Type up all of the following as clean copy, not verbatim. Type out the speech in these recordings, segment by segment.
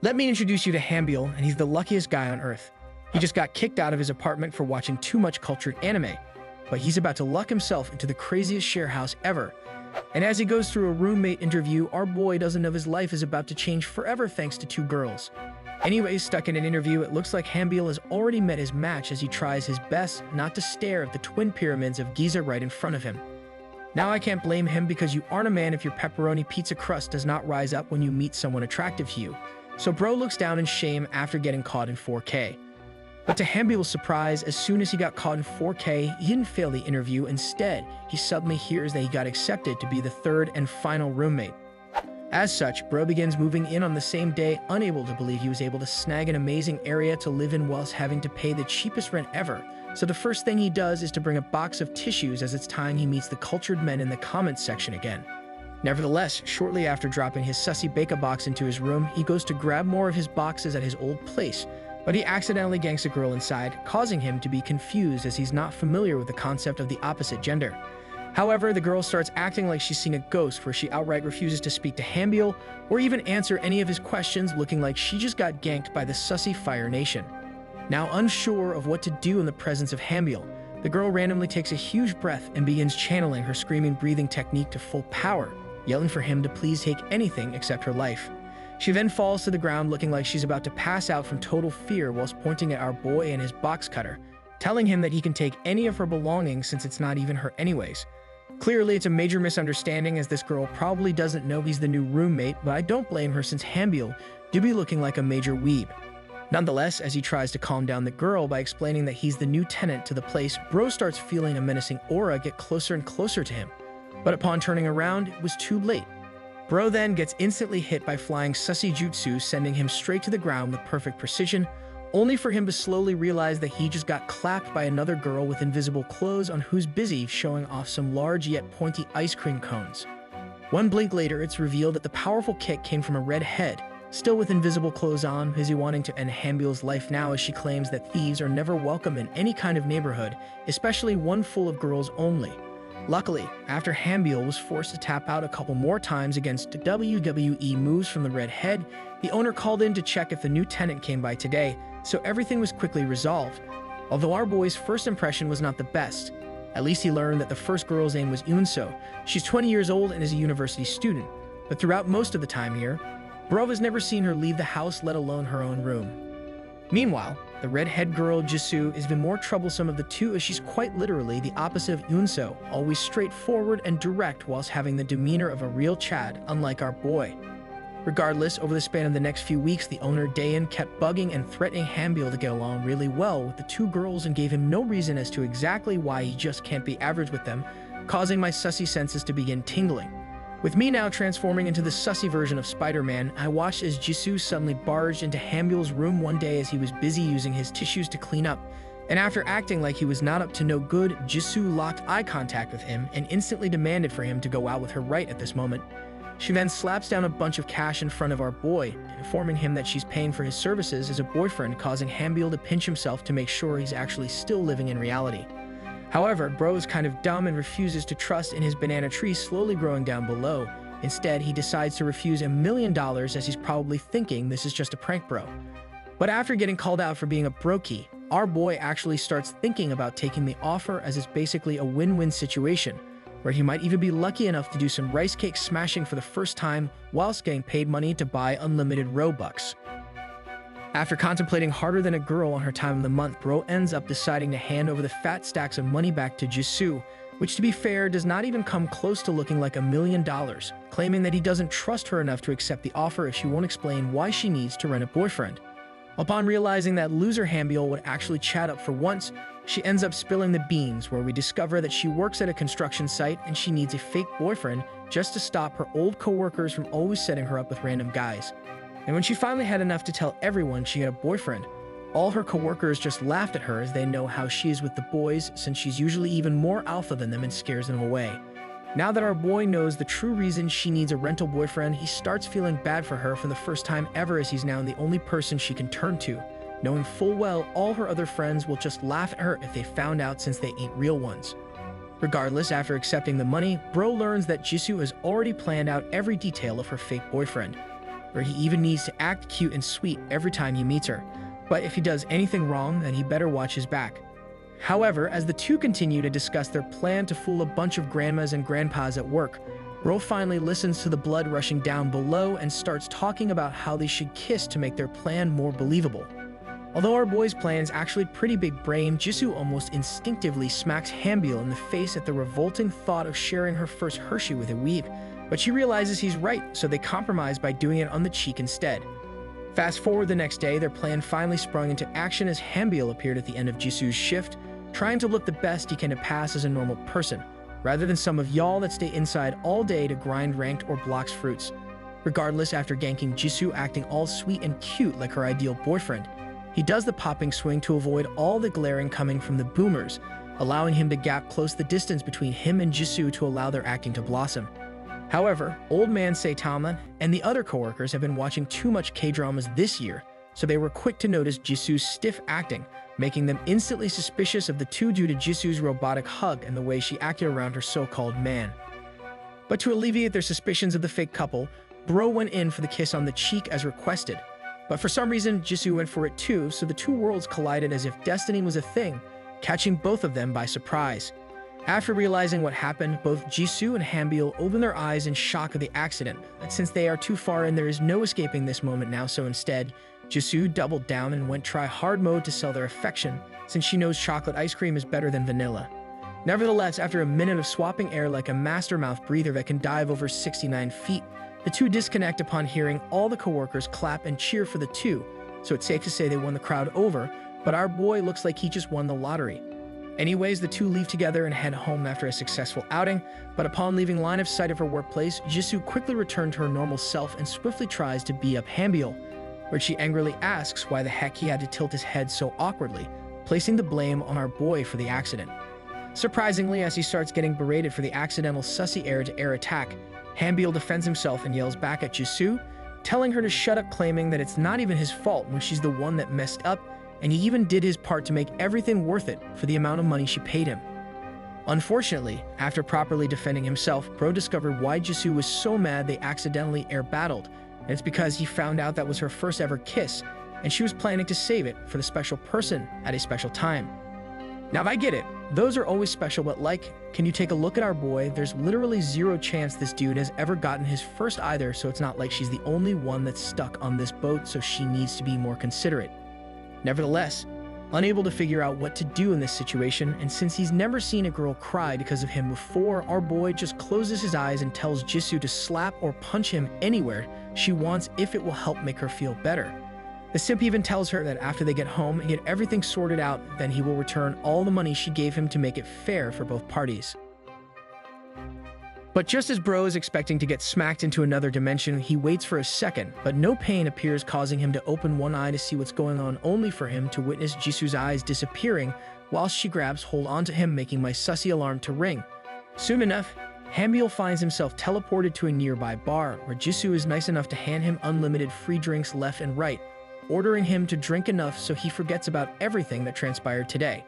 Let me introduce you to Hambiel, and he's the luckiest guy on Earth. He just got kicked out of his apartment for watching too much cultured anime, but he's about to luck himself into the craziest share house ever. And as he goes through a roommate interview, our boy doesn't know his life is about to change forever thanks to two girls. Anyways, stuck in an interview, it looks like Hambiel has already met his match as he tries his best not to stare at the twin pyramids of Giza right in front of him. Now I can't blame him because you aren't a man if your pepperoni pizza crust does not rise up when you meet someone attractive to you. So bro looks down in shame after getting caught in 4K. But to Hambiel's surprise, as soon as he got caught in 4K, he didn't fail the interview. Instead, he suddenly hears that he got accepted to be the third and final roommate. As such, bro begins moving in on the same day, unable to believe he was able to snag an amazing area to live in whilst having to pay the cheapest rent ever. So the first thing he does is to bring a box of tissues as it's time he meets the cultured men in the comments section again. Nevertheless, shortly after dropping his sussy baka box into his room, he goes to grab more of his boxes at his old place, but he accidentally ganks a girl inside, causing him to be confused as he's not familiar with the concept of the opposite gender. However, the girl starts acting like she's seen a ghost, where she outright refuses to speak to Hambiel or even answer any of his questions, looking like she just got ganked by the sussy Fire Nation. Now unsure of what to do in the presence of Hambiel, the girl randomly takes a huge breath and begins channeling her screaming breathing technique to full power, yelling for him to please take anything except her life. She then falls to the ground looking like she's about to pass out from total fear whilst pointing at our boy and his box cutter, telling him that he can take any of her belongings since it's not even her anyways. Clearly, it's a major misunderstanding as this girl probably doesn't know he's the new roommate, but I don't blame her since Hambiel do be looking like a major weeb. Nonetheless, as he tries to calm down the girl by explaining that he's the new tenant to the place, bro starts feeling a menacing aura get closer and closer to him. But upon turning around, it was too late. Bro then gets instantly hit by flying sussy jutsu, sending him straight to the ground with perfect precision, only for him to slowly realize that he just got clapped by another girl with invisible clothes on who's busy showing off some large yet pointy ice cream cones. One blink later, it's revealed that the powerful kick came from a red head, still with invisible clothes on, busy wanting to end Hambiel's life now as she claims that thieves are never welcome in any kind of neighborhood, especially one full of girls only. Luckily, after Hambiel was forced to tap out a couple more times against WWE moves from the red head, the owner called in to check if the new tenant came by today, so everything was quickly resolved. Although our boy's first impression was not the best, at least he learned that the first girl's name was Unso. She's 20 years old and is a university student, but throughout most of the time here, bro has never seen her leave the house, let alone her own room. Meanwhile, the redhead girl Jisoo is the more troublesome of the two as she's quite literally the opposite of Unso, always straightforward and direct whilst having the demeanor of a real Chad, unlike our boy. Regardless, over the span of the next few weeks, the owner Dayan kept bugging and threatening Hambiel to get along really well with the two girls and gave him no reason as to exactly why he just can't be average with them, causing my sussy senses to begin tingling. With me now transforming into the sussy version of Spider-Man, I watched as Jisoo suddenly barged into Hambiel's room one day as he was busy using his tissues to clean up, and after acting like he was not up to no good, Jisoo locked eye contact with him and instantly demanded for him to go out with her right at this moment. She then slaps down a bunch of cash in front of our boy, informing him that she's paying for his services as a boyfriend, causing Hambiel to pinch himself to make sure he's actually still living in reality. However, bro is kind of dumb and refuses to trust in his banana tree slowly growing down below. Instead, he decides to refuse $1 million as he's probably thinking this is just a prank bro. But after getting called out for being a brokey, our boy actually starts thinking about taking the offer as it's basically a win-win situation, where he might even be lucky enough to do some rice cake smashing for the first time whilst getting paid money to buy unlimited Robux. After contemplating harder than a girl on her time of the month, bro ends up deciding to hand over the fat stacks of money back to Jisoo, which to be fair does not even come close to looking like $1 million, claiming that he doesn't trust her enough to accept the offer if she won't explain why she needs to rent a boyfriend. Upon realizing that loser Hambiel would actually chat up for once, she ends up spilling the beans, where we discover that she works at a construction site and she needs a fake boyfriend just to stop her old coworkers from always setting her up with random guys. And when she finally had enough to tell everyone she had a boyfriend, all her coworkers just laughed at her as they know how she is with the boys, since she's usually even more alpha than them and scares them away. Now that our boy knows the true reason she needs a rental boyfriend, he starts feeling bad for her for the first time ever, as he's now the only person she can turn to, knowing full well all her other friends will just laugh at her if they found out, since they ain't real ones. Regardless, after accepting the money, bro learns that Jisoo has already planned out every detail of her fake boyfriend. where he even needs to act cute and sweet every time he meets her. But if he does anything wrong, then he better watch his back. However, as the two continue to discuss their plan to fool a bunch of grandmas and grandpas at work, Bro finally listens to the blood rushing down below and starts talking about how they should kiss to make their plan more believable. Although our boy's plan is actually pretty big brain, Jisoo almost instinctively smacks Hambil in the face at the revolting thought of sharing her first Hershey with a weeb, but she realizes he's right, so they compromise by doing it on the cheek instead. Fast forward the next day, their plan finally sprung into action as Hambil appeared at the end of Jisoo's shift, trying to look the best he can to pass as a normal person, rather than some of y'all that stay inside all day to grind ranked or blocks fruits. Regardless, after ganking Jisoo acting all sweet and cute like her ideal boyfriend, he does the popping swing to avoid all the glaring coming from the boomers, allowing him to gap close the distance between him and Jisoo to allow their acting to blossom. However, old man Saitama and the other coworkers have been watching too much K-dramas this year, so they were quick to notice Jisoo's stiff acting, making them instantly suspicious of the two due to Jisoo's robotic hug and the way she acted around her so-called man. But to alleviate their suspicions of the fake couple, Bro went in for the kiss on the cheek as requested. But for some reason, Jisoo went for it too, so the two worlds collided as if destiny was a thing, catching both of them by surprise. After realizing what happened, both Jisoo and Hambil open their eyes in shock of the accident, but since they are too far in, there is no escaping this moment now, so instead, Jisoo doubled down and went try-hard mode to sell their affection, since she knows chocolate ice cream is better than vanilla. Nevertheless, after a minute of swapping air like a master mouth breather that can dive over 69 feet, the two disconnect upon hearing all the coworkers clap and cheer for the two, so it's safe to say they won the crowd over, but our boy looks like he just won the lottery. Anyways, the two leave together and head home after a successful outing, but upon leaving line of sight of her workplace, Jisoo quickly returned to her normal self and swiftly tries to beat up Hambil, where she angrily asks why the heck he had to tilt his head so awkwardly, placing the blame on our boy for the accident. Surprisingly, as he starts getting berated for the accidental sussy air-to-air attack, Hambil defends himself and yells back at Jisoo, telling her to shut up, claiming that it's not even his fault when she's the one that messed up, and he even did his part to make everything worth it for the amount of money she paid him. Unfortunately, after properly defending himself, Bro discovered why Jisoo was so mad they accidentally air-battled, and it's because he found out that was her first ever kiss, and she was planning to save it for the special person at a special time. Now, I get it, those are always special, but can you take a look at our boy? There's literally zero chance this dude has ever gotten his first either, so it's not like she's the only one that's stuck on this boat, so she needs to be more considerate. Nevertheless, unable to figure out what to do in this situation, and since he's never seen a girl cry because of him before, our boy just closes his eyes and tells Jisoo to slap or punch him anywhere she wants if it will help make her feel better. The simp even tells her that after they get home and get everything sorted out, then he will return all the money she gave him to make it fair for both parties. But just as Bro is expecting to get smacked into another dimension, he waits for a second, but no pain appears, causing him to open one eye to see what's going on, only for him to witness Jisoo's eyes disappearing whilst she grabs hold onto him, making my sussy alarm to ring. Soon enough, Hambil finds himself teleported to a nearby bar, where Jisoo is nice enough to hand him unlimited free drinks left and right, ordering him to drink enough so he forgets about everything that transpired today.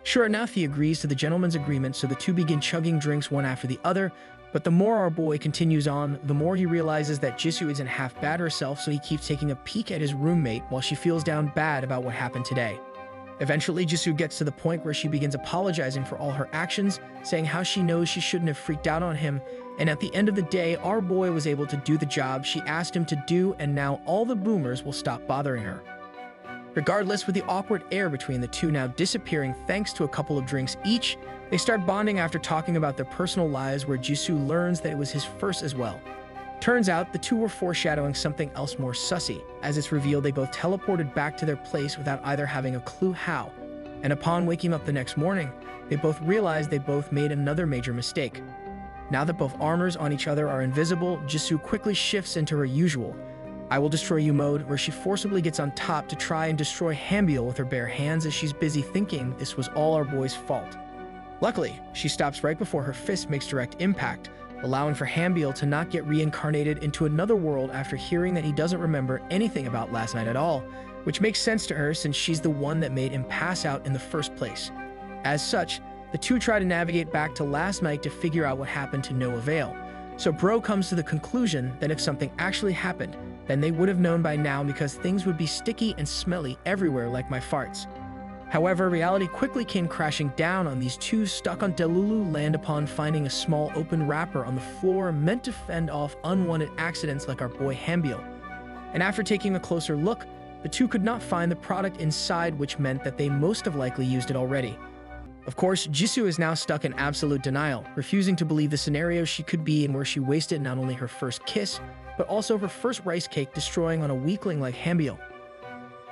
Sure enough, he agrees to the gentleman's agreement, so the two begin chugging drinks one after the other, but the more our boy continues on, the more he realizes that Jisoo isn't half bad herself, so he keeps taking a peek at his roommate while she feels down bad about what happened today. Eventually, Jisoo gets to the point where she begins apologizing for all her actions, saying how she knows she shouldn't have freaked out on him, and at the end of the day, our boy was able to do the job she asked him to do, and now all the boomers will stop bothering her. Regardless, with the awkward air between the two now disappearing thanks to a couple of drinks each, they start bonding after talking about their personal lives, where Jisoo learns that it was his first as well. Turns out, the two were foreshadowing something else more sussy, as it's revealed they both teleported back to their place without either having a clue how, and upon waking up the next morning, they both realized they both made another major mistake. Now that both armors on each other are invisible, Jisoo quickly shifts into her usual "I will destroy you" mode, where she forcibly gets on top to try and destroy Hambil with her bare hands, as she's busy thinking this was all our boy's fault. Luckily, she stops right before her fist makes direct impact, allowing for Hambil to not get reincarnated into another world after hearing that he doesn't remember anything about last night at all, which makes sense to her since she's the one that made him pass out in the first place. As such, the two try to navigate back to last night to figure out what happened to no avail. So Bro comes to the conclusion that if something actually happened, then they would have known by now because things would be sticky and smelly everywhere like my farts. However, reality quickly came crashing down on these two stuck on Delulu land upon finding a small open wrapper on the floor meant to fend off unwanted accidents like our boy Hambil. And after taking a closer look, the two could not find the product inside, which meant that they most have likely used it already. Of course, Jisoo is now stuck in absolute denial, refusing to believe the scenario she could be in where she wasted not only her first kiss, but also her first rice cake destroying on a weakling like Hambil.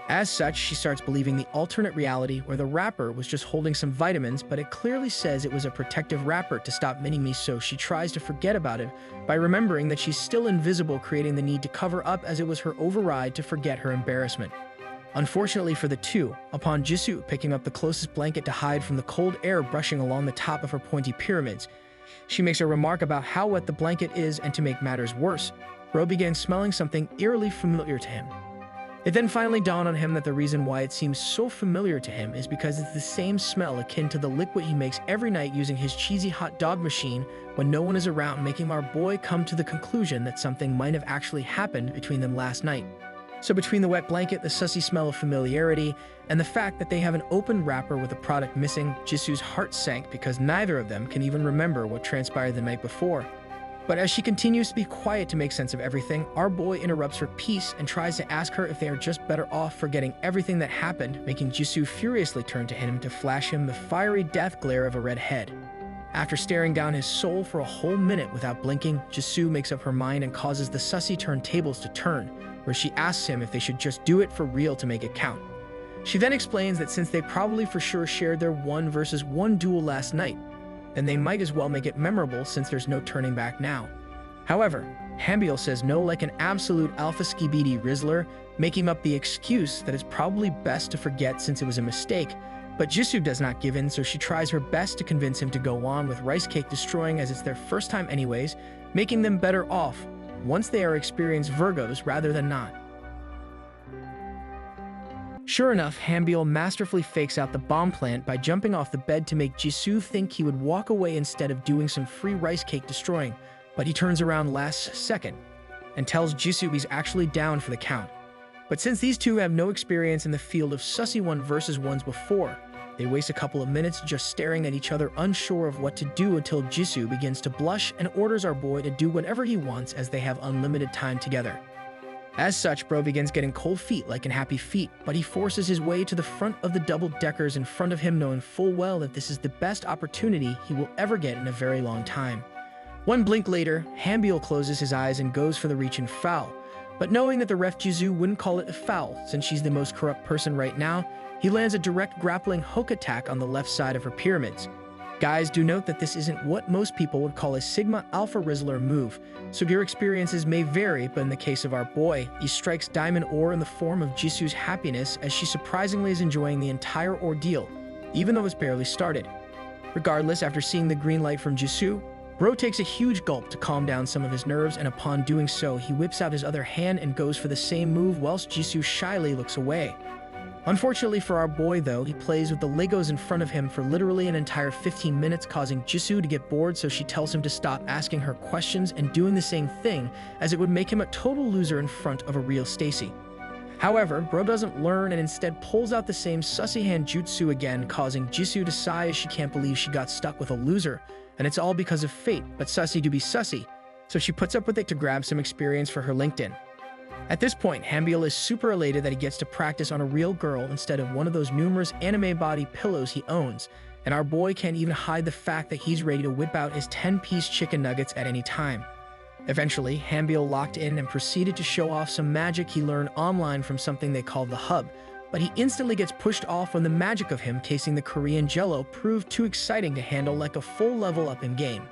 As such, she starts believing the alternate reality where the wrapper was just holding some vitamins, but it clearly says it was a protective wrapper to stop mini-me, so she tries to forget about it by remembering that she's still invisible, creating the need to cover up as it was her override to forget her embarrassment. Unfortunately for the two, upon Jisoo picking up the closest blanket to hide from the cold air brushing along the top of her pointy pyramids, she makes a remark about how wet the blanket is, and to make matters worse, Bro begins smelling something eerily familiar to him. It then finally dawned on him that the reason why it seems so familiar to him is because it's the same smell akin to the liquid he makes every night using his cheesy hot dog machine when no one is around, making our boy come to the conclusion that something might have actually happened between them last night. So between the wet blanket, the sussy smell of familiarity, and the fact that they have an open wrapper with a product missing, Jisoo's heart sank because neither of them can even remember what transpired the night before. But as she continues to be quiet to make sense of everything, our boy interrupts her peace and tries to ask her if they are just better off forgetting everything that happened, making Jisoo furiously turn to him to flash him the fiery death glare of a red head. After staring down his soul for a whole minute without blinking, Jisoo makes up her mind and causes the sussy turntables to turn, where she asks him if they should just do it for real to make it count. She then explains that since they probably for sure shared their 1-versus-1 duel last night, then they might as well make it memorable since there's no turning back now. However, Hambil says no like an absolute alpha skibidi rizzler, making up the excuse that it's probably best to forget since it was a mistake, but Jisoo does not give in, so she tries her best to convince him to go on with rice cake destroying as it's their first time anyways, making them better off once they are experienced Virgos rather than not. Sure enough, Hambil masterfully fakes out the bomb plant by jumping off the bed to make Jisoo think he would walk away instead of doing some free rice cake destroying, but he turns around last second and tells Jisoo he's actually down for the count. But since these two have no experience in the field of sussy 1-versus-1s before, they waste a couple of minutes just staring at each other, unsure of what to do, until Jisoo begins to blush and orders our boy to do whatever he wants as they have unlimited time together. As such, Bro begins getting cold feet like in Happy Feet, but he forces his way to the front of the double-deckers in front of him, knowing full well that this is the best opportunity he will ever get in a very long time. One blink later, Hambil closes his eyes and goes for the reach and foul, but knowing that the ref Jisoo wouldn't call it a foul since she's the most corrupt person right now, he lands a direct grappling hook attack on the left side of her pyramids. Guys, do note that this isn't what most people would call a Sigma Alpha Rizzler move, so your experiences may vary, but in the case of our boy, he strikes diamond ore in the form of Jisoo's happiness as she surprisingly is enjoying the entire ordeal, even though it's barely started. Regardless, after seeing the green light from Jisoo, Bro takes a huge gulp to calm down some of his nerves, and upon doing so, he whips out his other hand and goes for the same move whilst Jisoo shyly looks away. Unfortunately for our boy though, he plays with the Legos in front of him for literally an entire 15 minutes, causing Jisoo to get bored, so she tells him to stop asking her questions and doing the same thing, as it would make him a total loser in front of a real Stacy. However, Bro doesn't learn and instead pulls out the same sussy hand jutsu again, causing Jisoo to sigh as she can't believe she got stuck with a loser, and it's all because of fate, but sussy do be sussy, so she puts up with it to grab some experience for her LinkedIn. At this point, Hambil is super elated that he gets to practice on a real girl instead of one of those numerous anime body pillows he owns, and our boy can't even hide the fact that he's ready to whip out his 10-piece chicken nuggets at any time. Eventually, Hambil locked in and proceeded to show off some magic he learned online from something they call the Hub, but he instantly gets pushed off when the magic of him tasting the Korean jello proved too exciting to handle like a full level up in game.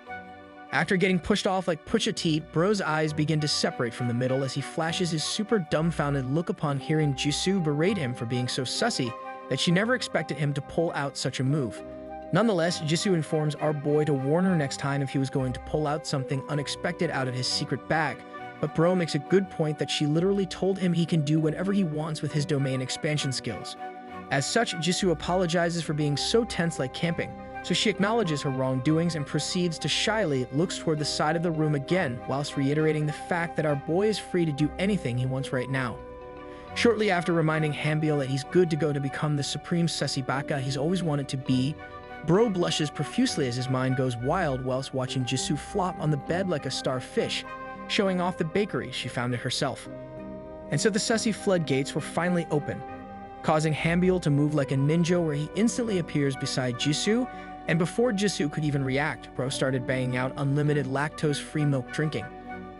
After getting pushed off like Pusha T, Bro's eyes begin to separate from the middle as he flashes his super dumbfounded look upon hearing Jisoo berate him for being so sussy that she never expected him to pull out such a move. Nonetheless, Jisoo informs our boy to warn her next time if he was going to pull out something unexpected out of his secret bag, but Bro makes a good point that she literally told him he can do whatever he wants with his domain expansion skills. As such, Jisoo apologizes for being so tense like camping, So she acknowledges her wrongdoings and proceeds to shyly looks toward the side of the room again, whilst reiterating the fact that our boy is free to do anything he wants right now. Shortly after reminding Hanbyul that he's good to go to become the supreme Sesibaka he's always wanted to be, Bro blushes profusely as his mind goes wild whilst watching Jisoo flop on the bed like a starfish, showing off the bakery she founded herself. And so the Sesi floodgates were finally open, causing Hanbyul to move like a ninja where he instantly appears beside Jisoo, and before Jisoo could even react, Bro started banging out unlimited lactose-free milk drinking.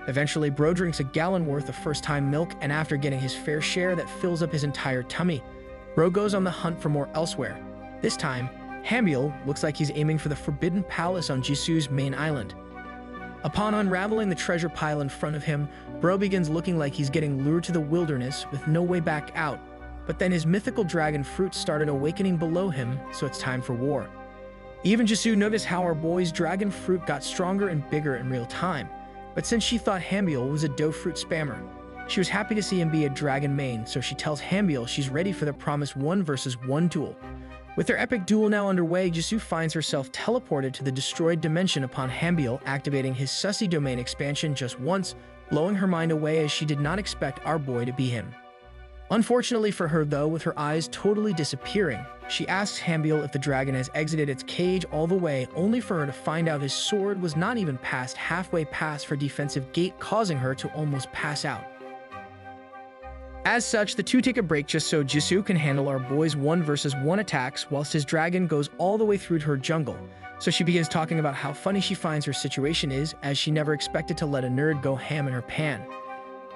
Eventually, Bro drinks a gallon worth of first-time milk, and after getting his fair share that fills up his entire tummy, Bro goes on the hunt for more elsewhere. This time, Hanbyul looks like he's aiming for the Forbidden Palace on Jisoo's main island. Upon unraveling the treasure pile in front of him, Bro begins looking like he's getting lured to the wilderness with no way back out, but then his mythical dragon fruit started awakening below him, so it's time for war. Even Jisoo noticed how our boy's dragon fruit got stronger and bigger in real time, but since she thought Hanbyul was a dough fruit spammer, she was happy to see him be a dragon main, so she tells Hanbyul she's ready for the promised 1v1 duel. With their epic duel now underway, Jisoo finds herself teleported to the destroyed dimension upon Hanbyul activating his sussy domain expansion just once, blowing her mind away as she did not expect our boy to be him. Unfortunately for her though, with her eyes totally disappearing, she asks Hanbyul if the dragon has exited its cage all the way, only for her to find out his sword was not even past halfway past her defensive gate, causing her to almost pass out. As such, the two take a break just so Jisoo can handle our boy's 1v1 attacks whilst his dragon goes all the way through to her jungle. So she begins talking about how funny she finds her situation is, as she never expected to let a nerd go ham in her pan.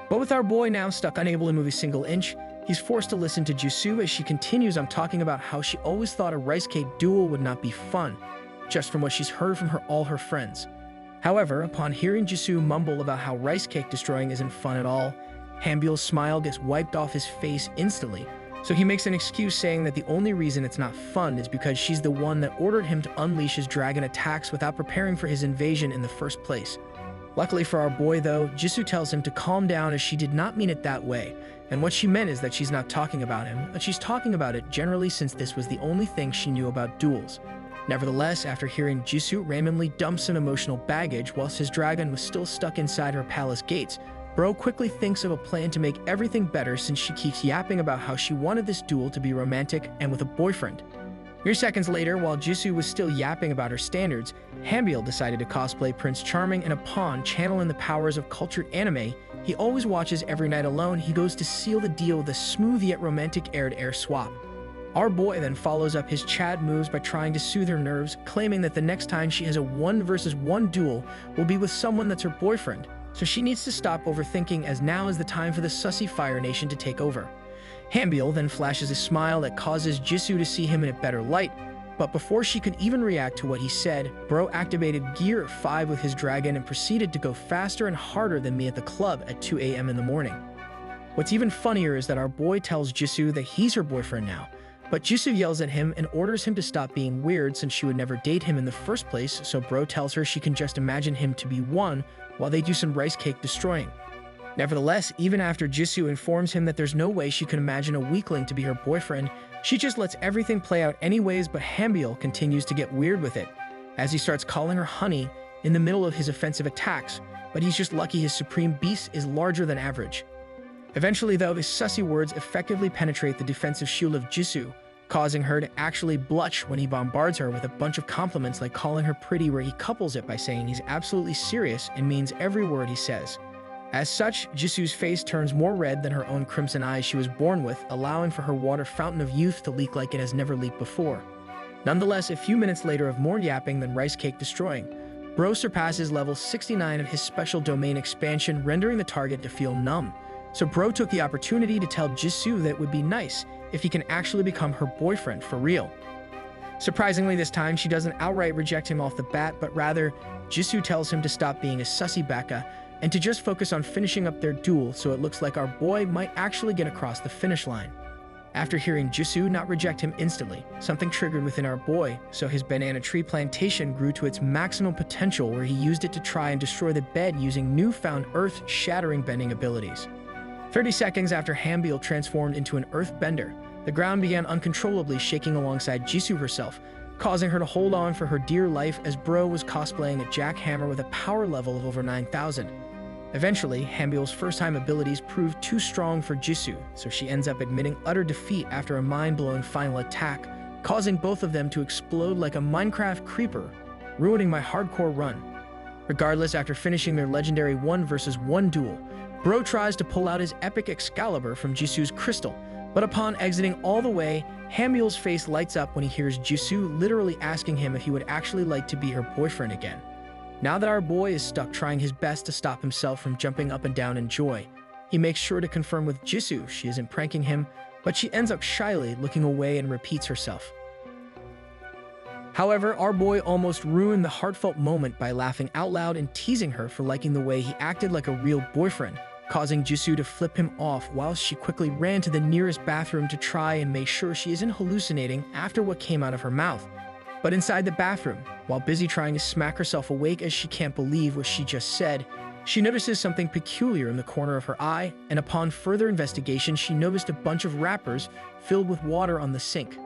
But with our boy now stuck unable to move a single inch, he's forced to listen to Jisoo as she continues on talking about how she always thought a rice cake duel would not be fun, just from what she's heard from all her friends. However, upon hearing Jisoo mumble about how rice cake destroying isn't fun at all, Hanbyul's smile gets wiped off his face instantly, so he makes an excuse saying that the only reason it's not fun is because she's the one that ordered him to unleash his dragon attacks without preparing for his invasion in the first place. Luckily for our boy though, Jisoo tells him to calm down as she did not mean it that way, and what she meant is that she's not talking about him, but she's talking about it generally since this was the only thing she knew about duels. Nevertheless, after hearing Jisoo randomly dump some emotional baggage whilst his dragon was still stuck inside her palace gates, Bro quickly thinks of a plan to make everything better since she keeps yapping about how she wanted this duel to be romantic and with a boyfriend. Mere seconds later, while Jisoo was still yapping about her standards, Hanbyul decided to cosplay Prince Charming, and upon channeling the powers of cultured anime he always watches every night alone, he goes to seal the deal with a smooth yet romantic air-to-air swap. Our boy then follows up his Chad moves by trying to soothe her nerves, claiming that the next time she has a 1v1 duel will be with someone that's her boyfriend, so she needs to stop overthinking as now is the time for the sussy Fire Nation to take over. Hanbyul then flashes a smile that causes Jisoo to see him in a better light, but before she could even react to what he said, Bro activated Gear 5 with his dragon and proceeded to go faster and harder than me at the club at 2 a.m. in the morning. What's even funnier is that our boy tells Jisoo that he's her boyfriend now, but Jisoo yells at him and orders him to stop being weird since she would never date him in the first place, so Bro tells her she can just imagine him to be one while they do some rice cake destroying. Nevertheless, even after Jisoo informs him that there's no way she can imagine a weakling to be her boyfriend, she just lets everything play out anyways, but Hanbyul continues to get weird with it, as he starts calling her honey in the middle of his offensive attacks, but he's just lucky his supreme beast is larger than average. Eventually though, his sussy words effectively penetrate the defensive shield of Jisoo, causing her to actually blush when he bombards her with a bunch of compliments like calling her pretty, where he couples it by saying he's absolutely serious and means every word he says. As such, Jisoo's face turns more red than her own crimson eyes she was born with, allowing for her water fountain of youth to leak like it has never leaked before. Nonetheless, a few minutes later of more yapping than rice cake destroying, Bro surpasses level 69 of his special domain expansion, rendering the target to feel numb. So Bro took the opportunity to tell Jisoo that it would be nice if he can actually become her boyfriend for real. Surprisingly, this time she doesn't outright reject him off the bat, but rather Jisoo tells him to stop being a sussy baka and to just focus on finishing up their duel, so it looks like our boy might actually get across the finish line. After hearing Jisoo not reject him instantly, something triggered within our boy, so his banana tree plantation grew to its maximum potential, where he used it to try and destroy the bed using newfound earth-shattering bending abilities. 30 seconds after Hanbyul transformed into an earthbender, the ground began uncontrollably shaking alongside Jisoo herself, causing her to hold on for her dear life as Bro was cosplaying a jackhammer with a power level of over 9,000. Eventually, Hambyul's first-time abilities proved too strong for Jisoo, so she ends up admitting utter defeat after a mind-blowing final attack, causing both of them to explode like a Minecraft creeper, ruining my hardcore run. Regardless, after finishing their legendary 1v1 duel, Bro tries to pull out his epic Excalibur from Jisoo's crystal, but upon exiting all the way, Hambyul's face lights up when he hears Jisoo literally asking him if he would actually like to be her boyfriend again. Now that our boy is stuck trying his best to stop himself from jumping up and down in joy, he makes sure to confirm with Jisoo she isn't pranking him, but she ends up shyly looking away and repeats herself. However, our boy almost ruined the heartfelt moment by laughing out loud and teasing her for liking the way he acted like a real boyfriend, causing Jisoo to flip him off while she quickly ran to the nearest bathroom to try and make sure she isn't hallucinating after what came out of her mouth. But inside the bathroom, while busy trying to smack herself awake as she can't believe what she just said, she notices something peculiar in the corner of her eye, and upon further investigation, she noticed a bunch of wrappers filled with water on the sink.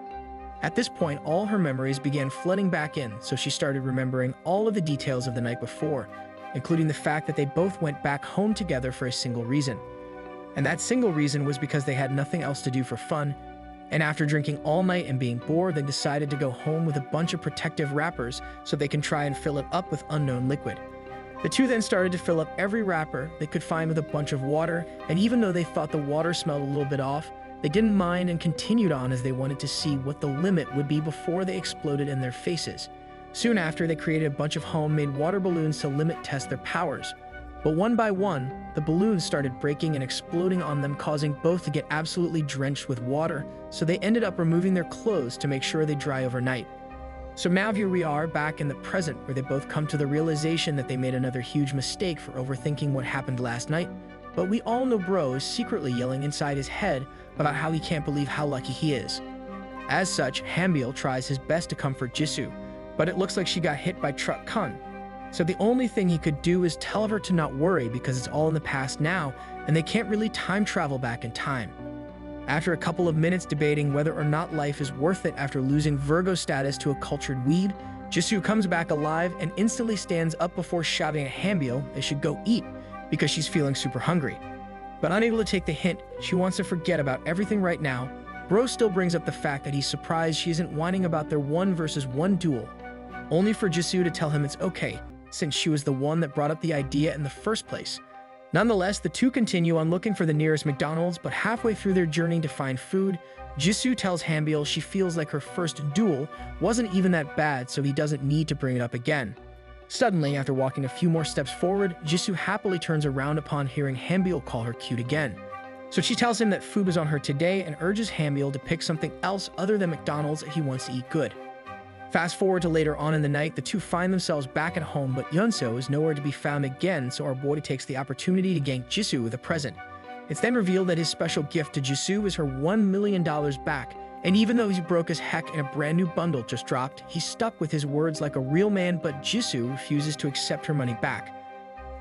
At this point, all her memories began flooding back in, so she started remembering all of the details of the night before, including the fact that they both went back home together for a single reason. And that single reason was because they had nothing else to do for fun, and after drinking all night and being bored, they decided to go home with a bunch of protective wrappers so they can try and fill it up with unknown liquid. The two then started to fill up every wrapper they could find with a bunch of water, and even though they thought the water smelled a little bit off, they didn't mind and continued on as they wanted to see what the limit would be before they exploded in their faces. Soon after, they created a bunch of homemade water balloons to limit test their powers. But one by one, the balloons started breaking and exploding on them, causing both to get absolutely drenched with water, so they ended up removing their clothes to make sure they dry overnight. So now here we are back in the present, where they both come to the realization that they made another huge mistake for overthinking what happened last night. But we all know Bro is secretly yelling inside his head about how he can't believe how lucky he is. As such, Hambyul tries his best to comfort Jisoo, but it looks like she got hit by Truck Kun. So the only thing he could do is tell her to not worry because it's all in the past now, and they can't really time travel back in time. After a couple of minutes debating whether or not life is worth it after losing Virgo status to a cultured weed, Jisoo comes back alive and instantly stands up before shouting at Hambyul they should go eat because she's feeling super hungry. But unable to take the hint, she wants to forget about everything right now. Bro still brings up the fact that he's surprised she isn't whining about their 1v1 duel, only for Jisoo to tell him it's okay, since she was the one that brought up the idea in the first place. Nonetheless, the two continue on looking for the nearest McDonald's, but halfway through their journey to find food, Jisoo tells Hambyul she feels like her first duel wasn't even that bad, so he doesn't need to bring it up again. Suddenly, after walking a few more steps forward, Jisoo happily turns around upon hearing Hambyul call her cute again. So she tells him that food was on her today and urges Hambyul to pick something else other than McDonald's if he wants to eat good. Fast forward to later on in the night, the two find themselves back at home, but Yeonso is nowhere to be found again, so our boy takes the opportunity to gank Jisoo with a present. It's then revealed that his special gift to Jisoo is her $1 million back, and even though he's broke as heck and a brand new bundle just dropped, he's stuck with his words like a real man, but Jisoo refuses to accept her money back.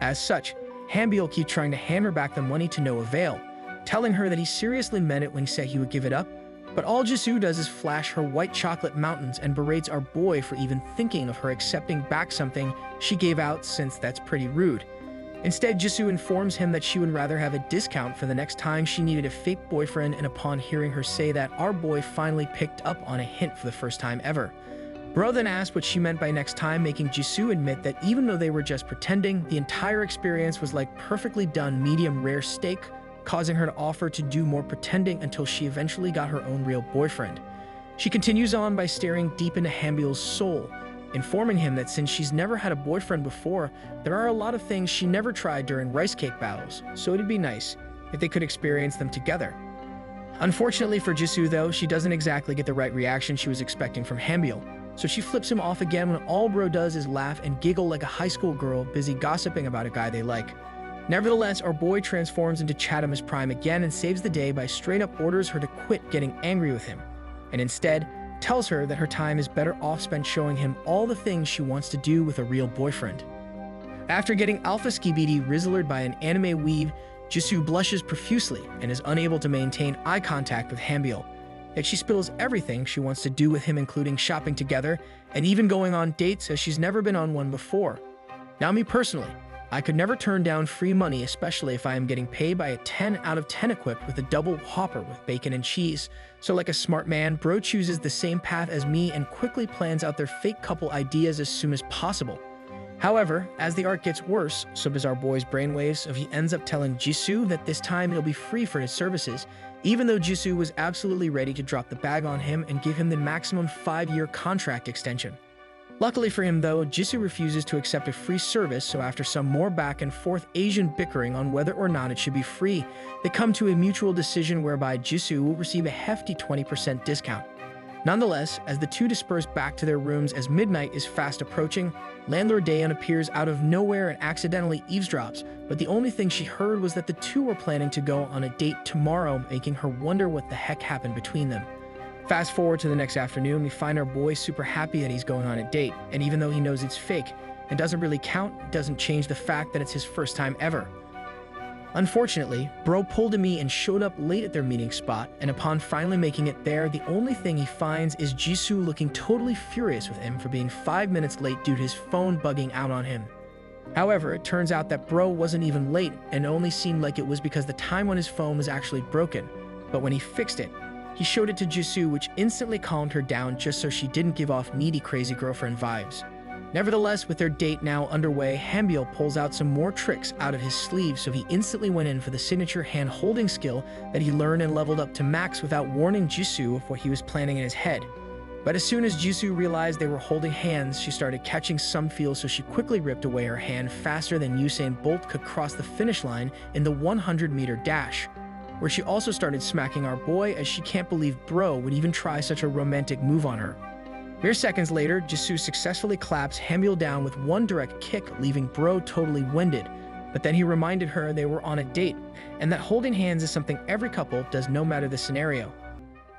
As such, Hambyul keeps trying to hand her back the money to no avail, telling her that he seriously meant it when he said he would give it up. But all Jisoo does is flash her white chocolate mountains and berates our boy for even thinking of her accepting back something she gave out, since that's pretty rude. Instead, Jisoo informs him that she would rather have a discount for the next time she needed a fake boyfriend, and upon hearing her say that, our boy finally picked up on a hint for the first time ever. Bro then asked what she meant by next time, making Jisoo admit that even though they were just pretending, the entire experience was like perfectly done medium rare steak, causing her to offer to do more pretending until she eventually got her own real boyfriend. She continues on by staring deep into Hambyul's soul, informing him that since she's never had a boyfriend before, there are a lot of things she never tried during rice cake battles, so it'd be nice if they could experience them together. Unfortunately for Jisoo though, she doesn't exactly get the right reaction she was expecting from Hambyul, so she flips him off again when all Bro does is laugh and giggle like a high school girl busy gossiping about a guy they like. Nevertheless, our boy transforms into Chadamus Prime again and saves the day by straight up orders her to quit getting angry with him, and instead tells her that her time is better off spent showing him all the things she wants to do with a real boyfriend. After getting Alpha Skibidi Rizzlered by an anime weeb, Jisoo blushes profusely and is unable to maintain eye contact with Hambyul. Yet she spills everything she wants to do with him, including shopping together and even going on dates, as she's never been on one before. Now, me personally, I could never turn down free money, especially if I am getting paid by a 10 out of 10 equipped with a double Whopper with bacon and cheese. So like a smart man, bro chooses the same path as me and quickly plans out their fake couple ideas as soon as possible. However, as the arc gets worse, so does our boy's brainwaves, so he ends up telling Jisoo that this time it'll be free for his services, even though Jisoo was absolutely ready to drop the bag on him and give him the maximum 5-year contract extension. Luckily for him though, Jisoo refuses to accept a free service, so after some more back and forth Asian bickering on whether or not it should be free, they come to a mutual decision whereby Jisoo will receive a hefty 20% discount. Nonetheless, as the two disperse back to their rooms as midnight is fast approaching, landlord Daeun appears out of nowhere and accidentally eavesdrops, but the only thing she heard was that the two were planning to go on a date tomorrow, making her wonder what the heck happened between them. Fast forward to the next afternoon, we find our boy super happy that he's going on a date, and even though he knows it's fake and doesn't really count, it doesn't change the fact that it's his first time ever. Unfortunately, bro pulled a me and showed up late at their meeting spot, and upon finally making it there, the only thing he finds is Jisoo looking totally furious with him for being 5 minutes late due to his phone bugging out on him. However, it turns out that bro wasn't even late and only seemed like it was because the time on his phone was actually broken, but when he fixed it, he showed it to Jisoo, which instantly calmed her down just so she didn't give off needy crazy girlfriend vibes. Nevertheless, with their date now underway, Hanbyul pulls out some more tricks out of his sleeve, so he instantly went in for the signature hand-holding skill that he learned and leveled up to max without warning Jisoo of what he was planning in his head. But as soon as Jisoo realized they were holding hands, she started catching some feel, so she quickly ripped away her hand faster than Usain Bolt could cross the finish line in the 100-meter dash, where she also started smacking our boy, as she can't believe bro would even try such a romantic move on her. Mere seconds later, Jisoo successfully claps Hanbyul down with one direct kick, leaving bro totally winded. But then he reminded her they were on a date, and that holding hands is something every couple does no matter the scenario.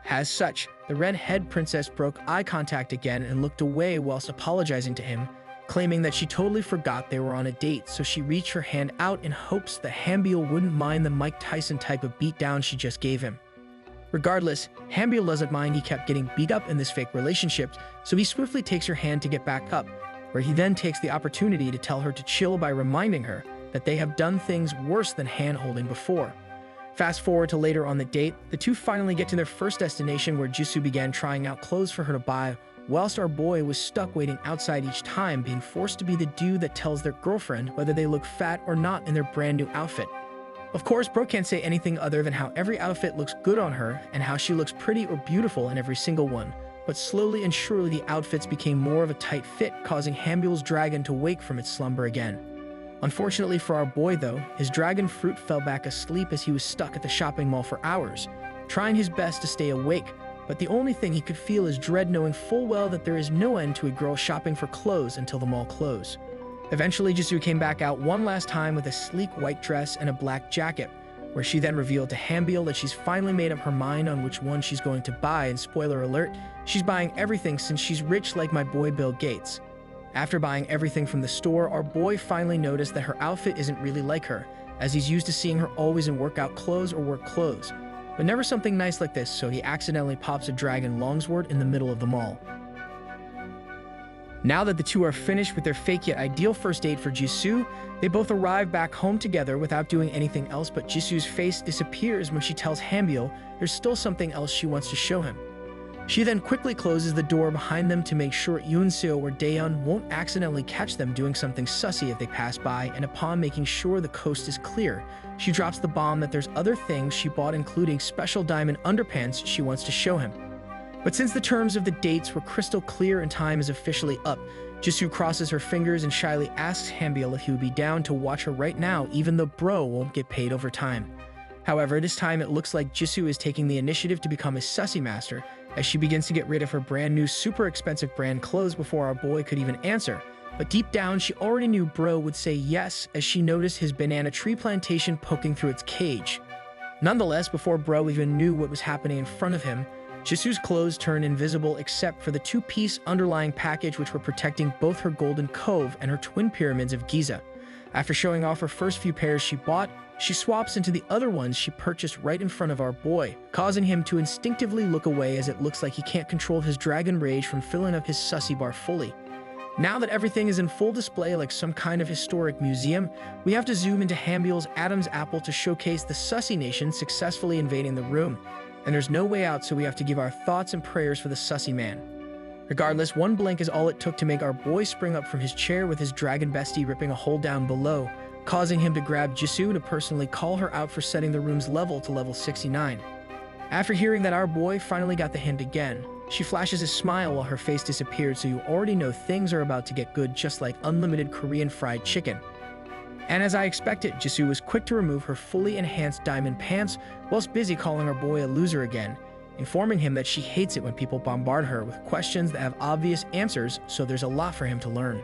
As such, the red-head princess broke eye contact again and looked away whilst apologizing to him, claiming that she totally forgot they were on a date, so she reached her hand out in hopes that Hanbyul wouldn't mind the Mike Tyson type of beatdown she just gave him. Regardless, Hanbyul doesn't mind he kept getting beat up in this fake relationship, so he swiftly takes her hand to get back up, where he then takes the opportunity to tell her to chill by reminding her that they have done things worse than hand-holding before. Fast forward to later on the date, the two finally get to their first destination, where Jisoo began trying out clothes for her to buy, whilst our boy was stuck waiting outside each time, being forced to be the dude that tells their girlfriend whether they look fat or not in their brand new outfit. Of course, bro can't say anything other than how every outfit looks good on her and how she looks pretty or beautiful in every single one, but slowly and surely the outfits became more of a tight fit, causing Hanbyul's dragon to wake from its slumber again. Unfortunately for our boy though, his dragon fruit fell back asleep as he was stuck at the shopping mall for hours, trying his best to stay awake, but the only thing he could feel is dread, knowing full well that there is no end to a girl shopping for clothes until the mall closes. Eventually, Jisoo came back out one last time with a sleek white dress and a black jacket, where she then revealed to Hanbyul that she's finally made up her mind on which one she's going to buy, and spoiler alert, she's buying everything since she's rich like my boy Bill Gates. After buying everything from the store, our boy finally noticed that her outfit isn't really like her, as he's used to seeing her always in workout clothes or work clothes, but never something nice like this, so he accidentally pops a dragon longsword in the middle of the mall. Now that the two are finished with their fake yet ideal first date for Jisoo, they both arrive back home together without doing anything else, but Jisoo's face disappears when she tells Hanbyul there's still something else she wants to show him. She then quickly closes the door behind them to make sure Yoonseo or Daeun won't accidentally catch them doing something sussy if they pass by, and upon making sure the coast is clear, she drops the bomb that there's other things she bought, including special diamond underpants she wants to show him. But since the terms of the dates were crystal clear and time is officially up, Jisoo crosses her fingers and shyly asks Hanbyul if he would be down to watch her right now, even though bro won't get paid over time. However, this time it looks like Jisoo is taking the initiative to become his sussy master, as she begins to get rid of her brand new super expensive brand clothes before our boy could even answer. But deep down, she already knew bro would say yes, as she noticed his banana tree plantation poking through its cage. Nonetheless, before bro even knew what was happening in front of him, Jisoo's clothes turned invisible except for the two-piece underlying package, which were protecting both her golden cove and her twin pyramids of Giza. After showing off her first few pairs she bought, she swaps into the other ones she purchased right in front of our boy, causing him to instinctively look away as it looks like he can't control his dragon rage from filling up his sussy bar fully. Now that everything is in full display like some kind of historic museum, we have to zoom into Hambiel's Adam's apple to showcase the Sussy Nation successfully invading the room. And there's no way out, so we have to give our thoughts and prayers for the Sussy man. Regardless, one blink is all it took to make our boy spring up from his chair with his dragon bestie ripping a hole down below, causing him to grab Jisoo to personally call her out for setting the room's level to level 69. After hearing that our boy finally got the hint again, she flashes a smile while her face disappeared, so you already know things are about to get good, just like unlimited Korean fried chicken. And as I expected, Jisoo was quick to remove her fully enhanced diamond pants whilst busy calling our boy a loser again, informing him that she hates it when people bombard her with questions that have obvious answers, so there's a lot for him to learn.